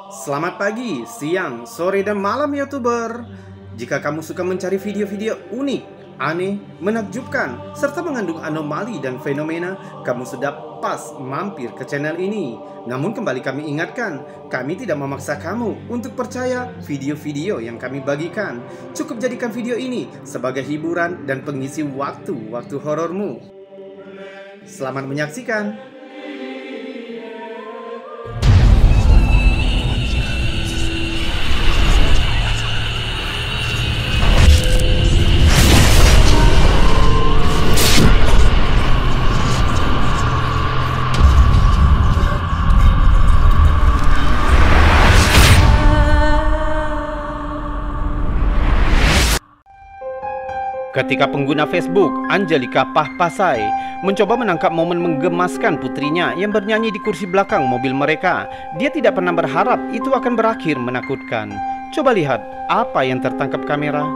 Selamat pagi, siang, sore, dan malam YouTuber. Jika kamu suka mencari video-video unik, aneh, menakjubkan, serta mengandung anomali dan fenomena, kamu sudah pas mampir ke channel ini. Namun kembali kami ingatkan, kami tidak memaksa kamu untuk percaya video-video yang kami bagikan. Cukup jadikan video ini sebagai hiburan dan pengisi waktu-waktu horormu. Selamat menyaksikan. Ketika pengguna Facebook Angelika Pahpasai mencoba menangkap momen menggemaskan putrinya yang bernyanyi di kursi belakang mobil mereka, dia tidak pernah berharap itu akan berakhir menakutkan. Coba lihat apa yang tertangkap kamera.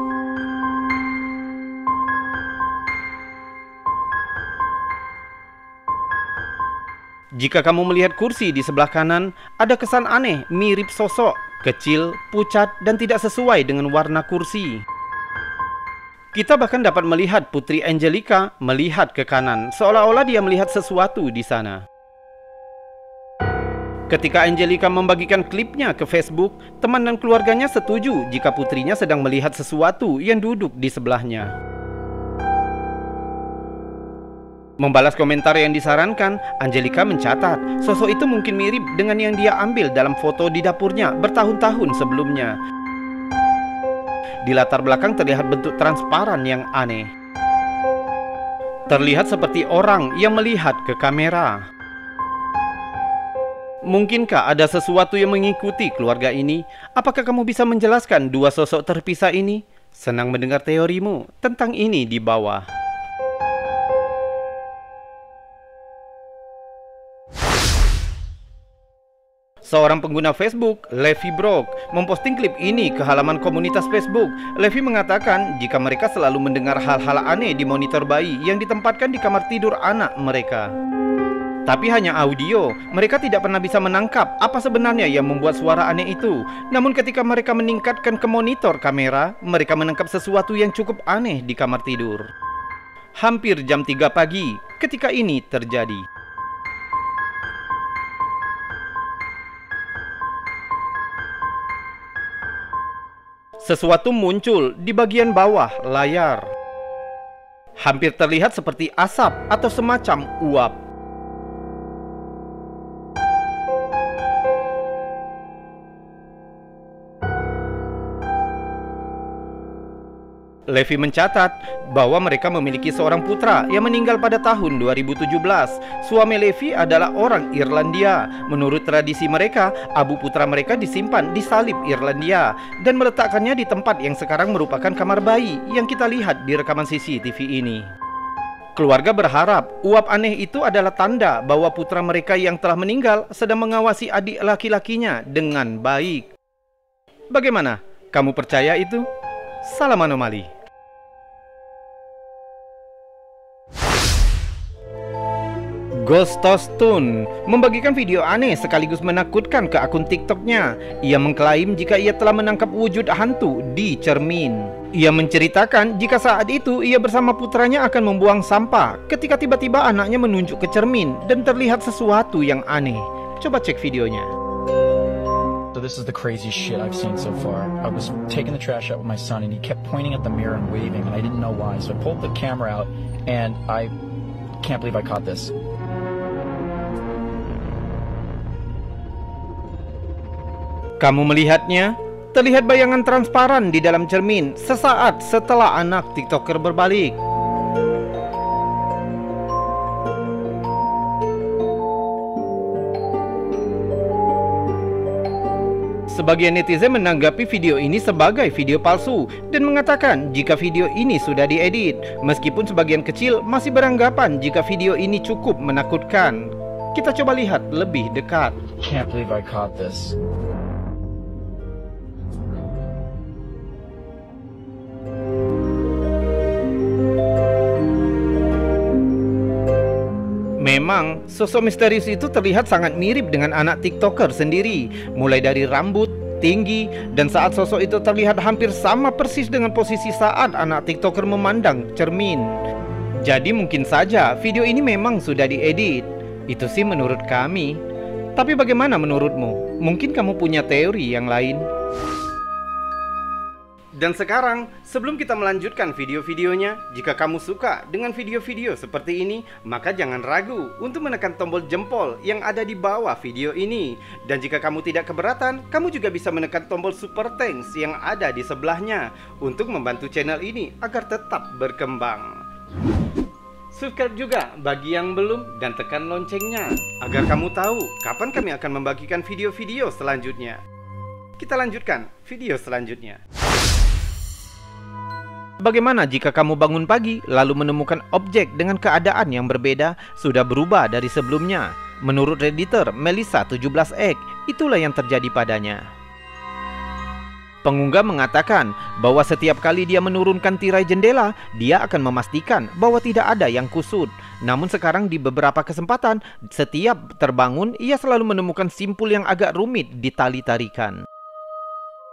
Jika kamu melihat kursi di sebelah kanan, ada kesan aneh, mirip sosok, kecil, pucat, dan tidak sesuai dengan warna kursi. Kita bahkan dapat melihat putri Angelika melihat ke kanan, seolah-olah dia melihat sesuatu di sana. Ketika Angelika membagikan klipnya ke Facebook, teman dan keluarganya setuju jika putrinya sedang melihat sesuatu yang duduk di sebelahnya. Membalas komentar yang disarankan, Angelika mencatat sosok itu mungkin mirip dengan yang dia ambil dalam foto di dapurnya bertahun-tahun sebelumnya. Di latar belakang terlihat bentuk transparan yang aneh. Terlihat seperti orang yang melihat ke kamera. Mungkinkah ada sesuatu yang mengikuti keluarga ini? Apakah kamu bisa menjelaskan dua sosok terpisah ini? Senang mendengar teorimu tentang ini di bawah. Seorang pengguna Facebook, Levi Brock, memposting klip ini ke halaman komunitas Facebook. Levi mengatakan jika mereka selalu mendengar hal-hal aneh di monitor bayi yang ditempatkan di kamar tidur anak mereka. Tapi hanya audio, mereka tidak pernah bisa menangkap apa sebenarnya yang membuat suara aneh itu. Namun ketika mereka meningkatkan ke monitor kamera, mereka menangkap sesuatu yang cukup aneh di kamar tidur. Hampir jam 3 pagi ketika ini terjadi. Sesuatu muncul di bagian bawah layar. Hampir terlihat seperti asap atau semacam uap. Levi mencatat bahwa mereka memiliki seorang putra yang meninggal pada tahun 2017. Suami Levi adalah orang Irlandia. Menurut tradisi mereka, abu putra mereka disimpan di salib Irlandia dan meletakkannya di tempat yang sekarang merupakan kamar bayi yang kita lihat di rekaman CCTV ini. Keluarga berharap uap aneh itu adalah tanda bahwa putra mereka yang telah meninggal sedang mengawasi adik laki-lakinya dengan baik. Bagaimana? Kamu percaya itu? Salam anomali. Ghostostun membagikan video aneh sekaligus menakutkan ke akun TikToknya. Ia mengklaim jika ia telah menangkap wujud hantu di cermin. Ia menceritakan jika saat itu ia bersama putranya akan membuang sampah ketika tiba-tiba anaknya menunjuk ke cermin dan terlihat sesuatu yang aneh. Coba cek videonya. So this is the craziest shit I've seen so far. I was taking the trash out with my son and he kept pointing at the mirror and waving and I didn't know why. So I pulled the camera out and I can't believe I caught this. Kamu melihatnya? Terlihat bayangan transparan di dalam cermin sesaat setelah anak TikToker berbalik. Sebagian netizen menanggapi video ini sebagai video palsu dan mengatakan jika video ini sudah diedit. Meskipun sebagian kecil masih beranggapan jika video ini cukup menakutkan. Kita coba lihat lebih dekat. Can't believe I caught this. Memang memang sosok misterius itu terlihat sangat mirip dengan anak TikToker sendiri, mulai dari rambut, tinggi, dan saat sosok itu terlihat hampir sama persis dengan posisi saat anak TikToker memandang cermin. Jadi mungkin saja video ini memang sudah diedit. Itu sih menurut kami. Tapi bagaimana menurutmu? Mungkin kamu punya teori yang lain. Dan sekarang, sebelum kita melanjutkan video-videonya, jika kamu suka dengan video-video seperti ini, maka jangan ragu untuk menekan tombol jempol yang ada di bawah video ini. Dan jika kamu tidak keberatan, kamu juga bisa menekan tombol super thanks yang ada di sebelahnya untuk membantu channel ini agar tetap berkembang. Subscribe juga bagi yang belum dan tekan loncengnya agar kamu tahu kapan kami akan membagikan video-video selanjutnya. Kita lanjutkan video selanjutnya. Bagaimana jika kamu bangun pagi lalu menemukan objek dengan keadaan yang berbeda sudah berubah dari sebelumnya? Menurut Redditor Melissa 17X, itulah yang terjadi padanya. Pengunggah mengatakan bahwa setiap kali dia menurunkan tirai jendela, dia akan memastikan bahwa tidak ada yang kusut. Namun sekarang di beberapa kesempatan, setiap terbangun, ia selalu menemukan simpul yang agak rumit di tali tarikan.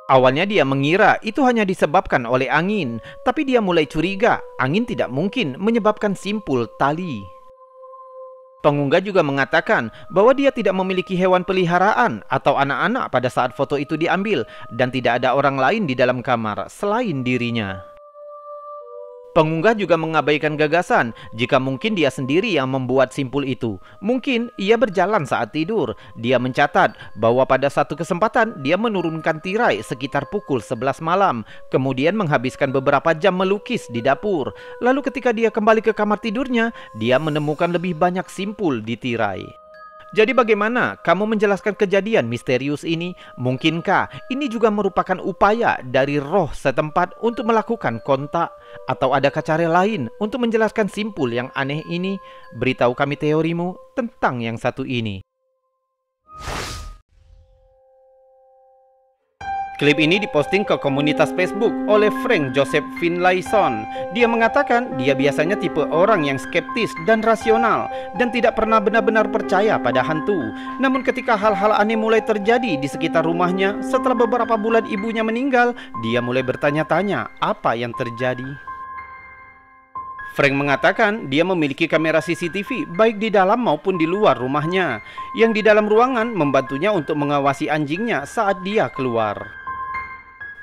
Awalnya dia mengira itu hanya disebabkan oleh angin, tapi dia mulai curiga angin tidak mungkin menyebabkan simpul tali. Pengunggah juga mengatakan bahwa dia tidak memiliki hewan peliharaan atau anak-anak pada saat foto itu diambil dan tidak ada orang lain di dalam kamar selain dirinya. Pengunggah juga mengabaikan gagasan jika mungkin dia sendiri yang membuat simpul itu. Mungkin ia berjalan saat tidur. Dia mencatat bahwa pada satu kesempatan dia menurunkan tirai sekitar pukul 11 malam. Kemudian menghabiskan beberapa jam melukis di dapur. Lalu ketika dia kembali ke kamar tidurnya, dia menemukan lebih banyak simpul di tirai. Jadi bagaimana kamu menjelaskan kejadian misterius ini? Mungkinkah ini juga merupakan upaya dari roh setempat untuk melakukan kontak? Atau ada cara lain untuk menjelaskan simpul yang aneh ini? Beritahu kami teorimu tentang yang satu ini. Klip ini diposting ke komunitas Facebook oleh Frank Joseph Finlayson. Dia mengatakan dia biasanya tipe orang yang skeptis dan rasional dan tidak pernah benar-benar percaya pada hantu. Namun ketika hal-hal aneh mulai terjadi di sekitar rumahnya setelah beberapa bulan ibunya meninggal, dia mulai bertanya-tanya apa yang terjadi. Frank mengatakan dia memiliki kamera CCTV baik di dalam maupun di luar rumahnya, yang di dalam ruangan membantunya untuk mengawasi anjingnya saat dia keluar.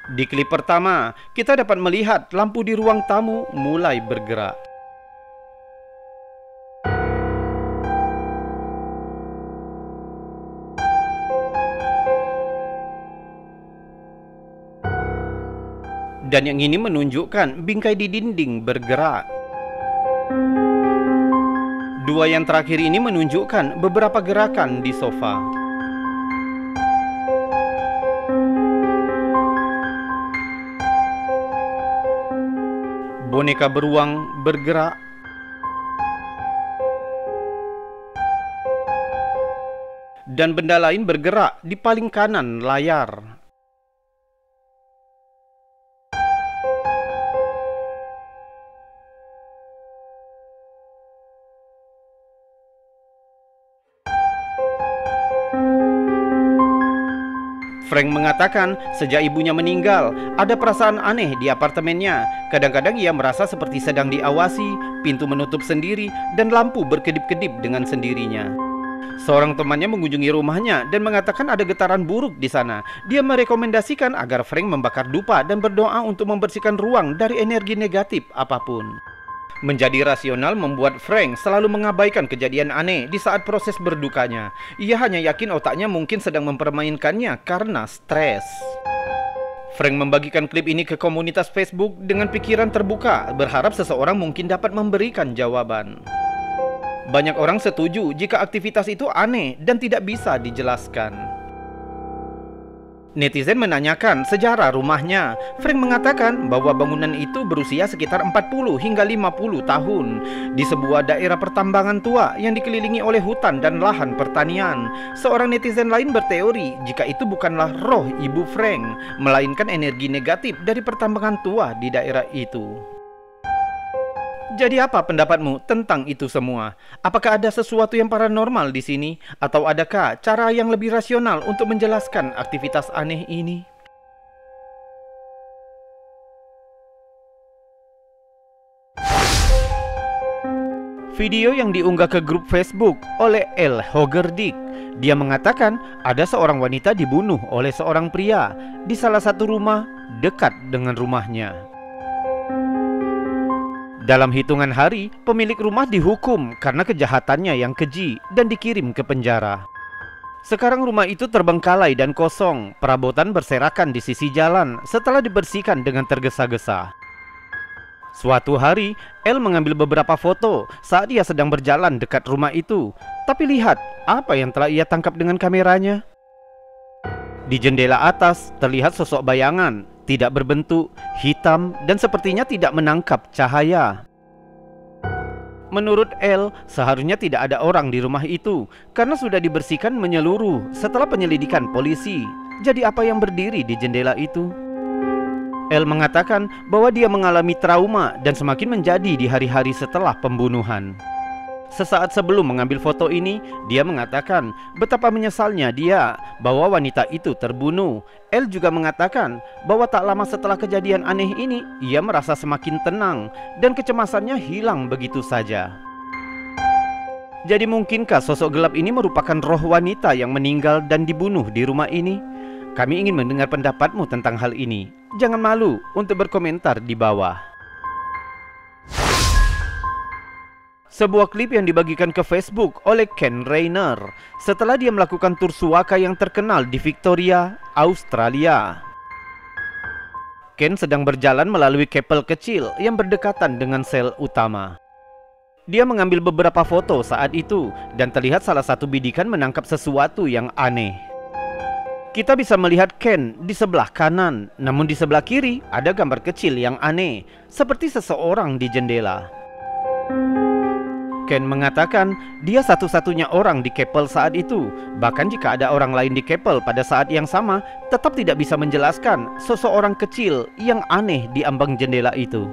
Di klip pertama, kita dapat melihat lampu di ruang tamu mulai bergerak. Dan yang ini menunjukkan bingkai di dinding bergerak. Dua yang terakhir ini menunjukkan beberapa gerakan di sofa. Boneka beruang bergerak. Dan benda lain bergerak di paling kanan layar. Frank mengatakan sejak ibunya meninggal, ada perasaan aneh di apartemennya. Kadang-kadang ia merasa seperti sedang diawasi, pintu menutup sendiri, dan lampu berkedip-kedip dengan sendirinya. Seorang temannya mengunjungi rumahnya dan mengatakan ada getaran buruk di sana. Dia merekomendasikan agar Frank membakar dupa dan berdoa untuk membersihkan ruang dari energi negatif apapun. Menjadi rasional membuat Frank selalu mengabaikan kejadian aneh di saat proses berdukanya. Ia hanya yakin otaknya mungkin sedang mempermainkannya karena stres. Frank membagikan klip ini ke komunitas Facebook dengan pikiran terbuka, berharap seseorang mungkin dapat memberikan jawaban. Banyak orang setuju jika aktivitas itu aneh dan tidak bisa dijelaskan. Netizen menanyakan sejarah rumahnya. Frank mengatakan bahwa bangunan itu berusia sekitar 40 hingga 50 tahun di sebuah daerah pertambangan tua yang dikelilingi oleh hutan dan lahan pertanian. Seorang netizen lain berteori jika itu bukanlah roh ibu Frank, melainkan energi negatif dari pertambangan tua di daerah itu. Jadi apa pendapatmu tentang itu semua? Apakah ada sesuatu yang paranormal di sini? Atau adakah cara yang lebih rasional untuk menjelaskan aktivitas aneh ini? Video yang diunggah ke grup Facebook oleh El Hogerdik. Dia mengatakan ada seorang wanita dibunuh oleh seorang pria di salah satu rumah dekat dengan rumahnya. Dalam hitungan hari, pemilik rumah dihukum karena kejahatannya yang keji dan dikirim ke penjara. Sekarang rumah itu terbengkalai dan kosong, perabotan berserakan di sisi jalan setelah dibersihkan dengan tergesa-gesa. Suatu hari, El mengambil beberapa foto saat ia sedang berjalan dekat rumah itu. Tapi lihat apa yang telah ia tangkap dengan kameranya. Di jendela atas terlihat sosok bayangan, tidak berbentuk, hitam, dan sepertinya tidak menangkap cahaya. Menurut El, seharusnya tidak ada orang di rumah itu karena sudah dibersihkan menyeluruh setelah penyelidikan polisi. Jadi apa yang berdiri di jendela itu? El mengatakan bahwa dia mengalami trauma dan semakin menjadi di hari-hari setelah pembunuhan. Sesaat sebelum mengambil foto ini, dia mengatakan betapa menyesalnya dia bahwa wanita itu terbunuh. El juga mengatakan bahwa tak lama setelah kejadian aneh ini, ia merasa semakin tenang dan kecemasannya hilang begitu saja. Jadi mungkinkah sosok gelap ini merupakan roh wanita yang meninggal dan dibunuh di rumah ini? Kami ingin mendengar pendapatmu tentang hal ini. Jangan malu untuk berkomentar di bawah. Sebuah klip yang dibagikan ke Facebook oleh Ken Rainer setelah dia melakukan tur suaka yang terkenal di Victoria, Australia. Ken sedang berjalan melalui kapel kecil yang berdekatan dengan sel utama. Dia mengambil beberapa foto saat itu dan terlihat salah satu bidikan menangkap sesuatu yang aneh. Kita bisa melihat Ken di sebelah kanan, namun di sebelah kiri ada gambar kecil yang aneh, seperti seseorang di jendela. Ken mengatakan dia satu-satunya orang di kapel saat itu. Bahkan jika ada orang lain di kapel pada saat yang sama, tetap tidak bisa menjelaskan seseorang kecil yang aneh di ambang jendela itu.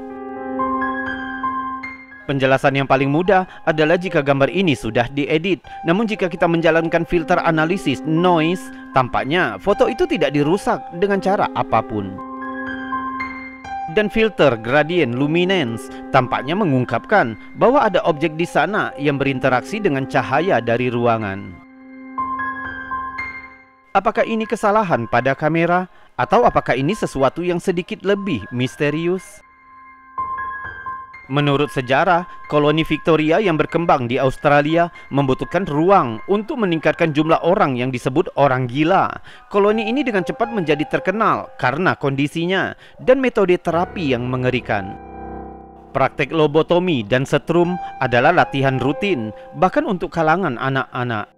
Penjelasan yang paling mudah adalah jika gambar ini sudah diedit. Namun jika kita menjalankan filter analisis noise, tampaknya foto itu tidak dirusak dengan cara apapun. Dan filter gradient luminance tampaknya mengungkapkan bahwa ada objek di sana yang berinteraksi dengan cahaya dari ruangan. Apakah ini kesalahan pada kamera? Atau apakah ini sesuatu yang sedikit lebih misterius? Menurut sejarah, koloni Victoria yang berkembang di Australia membutuhkan ruang untuk meningkatkan jumlah orang yang disebut orang gila. Koloni ini dengan cepat menjadi terkenal karena kondisinya dan metode terapi yang mengerikan. Praktek lobotomi dan setrum adalah latihan rutin, bahkan untuk kalangan anak-anak.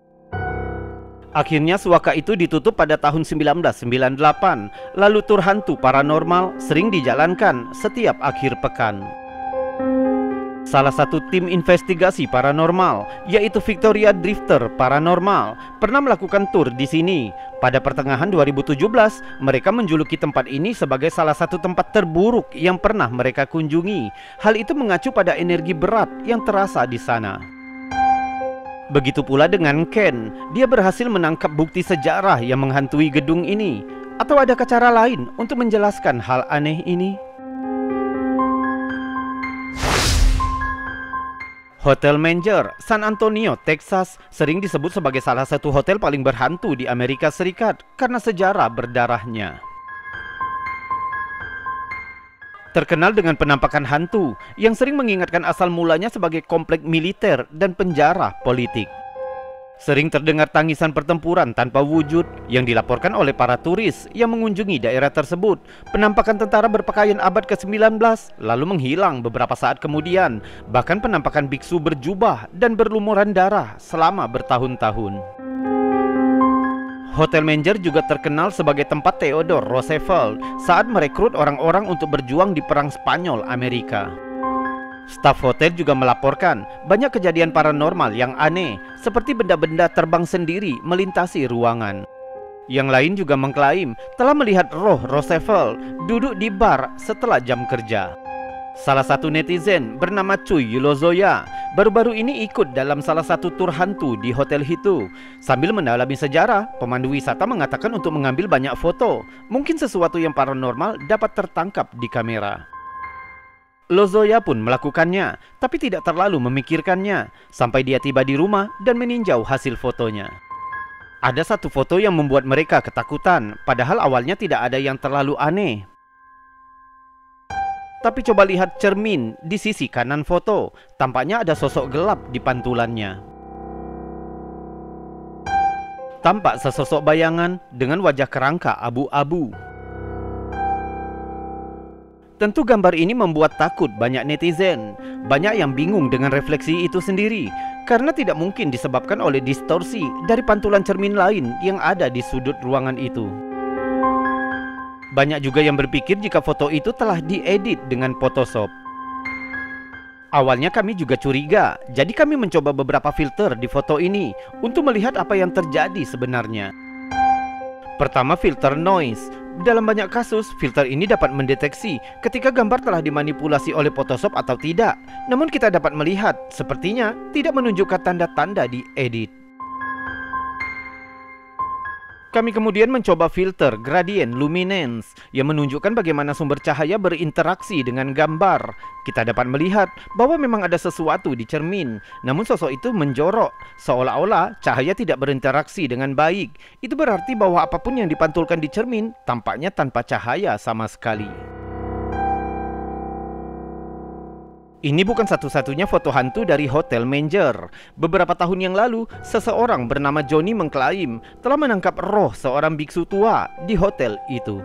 Akhirnya suaka itu ditutup pada tahun 1998, lalu tur hantu paranormal sering dijalankan setiap akhir pekan. Salah satu tim investigasi paranormal, yaitu Victoria Drifter Paranormal, pernah melakukan tur di sini. Pada pertengahan 2017, mereka menjuluki tempat ini sebagai salah satu tempat terburuk yang pernah mereka kunjungi. Hal itu mengacu pada energi berat yang terasa di sana. Begitu pula dengan Ken, dia berhasil menangkap bukti sejarah yang menghantui gedung ini. Atau adakah cara lain untuk menjelaskan hal aneh ini? Hotel Manger, San Antonio, Texas sering disebut sebagai salah satu hotel paling berhantu di Amerika Serikat karena sejarah berdarahnya. Terkenal dengan penampakan hantu yang sering mengingatkan asal mulanya sebagai komplek militer dan penjara politik. Sering terdengar tangisan pertempuran tanpa wujud yang dilaporkan oleh para turis yang mengunjungi daerah tersebut. Penampakan tentara berpakaian abad ke-19 lalu menghilang beberapa saat kemudian. Bahkan penampakan biksu berjubah dan berlumuran darah selama bertahun-tahun. Hotel Manger juga terkenal sebagai tempat Theodore Roosevelt saat merekrut orang-orang untuk berjuang di Perang Spanyol Amerika. Staf hotel juga melaporkan banyak kejadian paranormal yang aneh, seperti benda-benda terbang sendiri melintasi ruangan. Yang lain juga mengklaim telah melihat roh Roosevelt duduk di bar setelah jam kerja. Salah satu netizen bernama Cuy Lozoya baru-baru ini ikut dalam salah satu tur hantu di hotel itu. Sambil mendalami sejarah, pemandu wisata mengatakan untuk mengambil banyak foto. Mungkin sesuatu yang paranormal dapat tertangkap di kamera. Lozoya pun melakukannya, tapi tidak terlalu memikirkannya, sampai dia tiba di rumah dan meninjau hasil fotonya. Ada satu foto yang membuat mereka ketakutan, padahal awalnya tidak ada yang terlalu aneh. Tapi coba lihat cermin di sisi kanan foto, tampaknya ada sosok gelap di pantulannya. Tampak sesosok bayangan dengan wajah kerangka abu-abu. Tentu gambar ini membuat takut banyak netizen. Banyak yang bingung dengan refleksi itu sendiri, karena tidak mungkin disebabkan oleh distorsi dari pantulan cermin lain yang ada di sudut ruangan itu. Banyak juga yang berpikir jika foto itu telah diedit dengan Photoshop. Awalnya kami juga curiga, jadi kami mencoba beberapa filter di foto ini untuk melihat apa yang terjadi sebenarnya. Pertama, filter noise. Dalam banyak kasus, filter ini dapat mendeteksi ketika gambar telah dimanipulasi oleh Photoshop atau tidak. Namun kita dapat melihat, sepertinya tidak menunjukkan tanda-tanda diedit. Kami kemudian mencoba filter gradient luminance yang menunjukkan bagaimana sumber cahaya berinteraksi dengan gambar. Kita dapat melihat bahwa memang ada sesuatu di cermin, namun sosok itu menjorok, seolah-olah cahaya tidak berinteraksi dengan baik. Itu berarti bahwa apapun yang dipantulkan di cermin tampaknya tanpa cahaya sama sekali. Ini bukan satu-satunya foto hantu dari Hotel Menger. Beberapa tahun yang lalu, seseorang bernama Johnny mengklaim telah menangkap roh seorang biksu tua di hotel itu.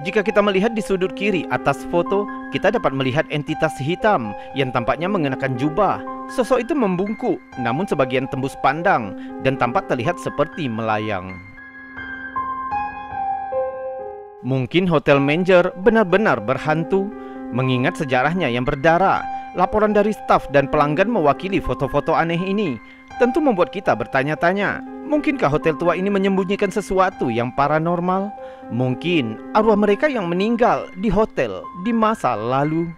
Jika kita melihat di sudut kiri atas foto, kita dapat melihat entitas hitam yang tampaknya mengenakan jubah. Sosok itu membungkuk, namun sebagian tembus pandang dan tampak terlihat seperti melayang. Mungkin Hotel Menger benar-benar berhantu. Mengingat sejarahnya yang berdarah, laporan dari staf dan pelanggan mewakili foto-foto aneh ini tentu membuat kita bertanya-tanya, mungkinkah hotel tua ini menyembunyikan sesuatu yang paranormal? Mungkin arwah mereka yang meninggal di hotel di masa lalu.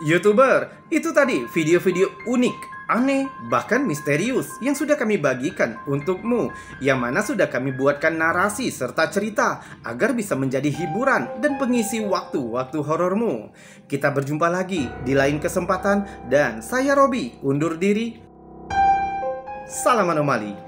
YouTuber, itu tadi video-video unik, aneh, bahkan misterius yang sudah kami bagikan untukmu, yang mana sudah kami buatkan narasi serta cerita agar bisa menjadi hiburan dan pengisi waktu-waktu horormu. Kita berjumpa lagi di lain kesempatan dan saya Robi undur diri. Salam anomali.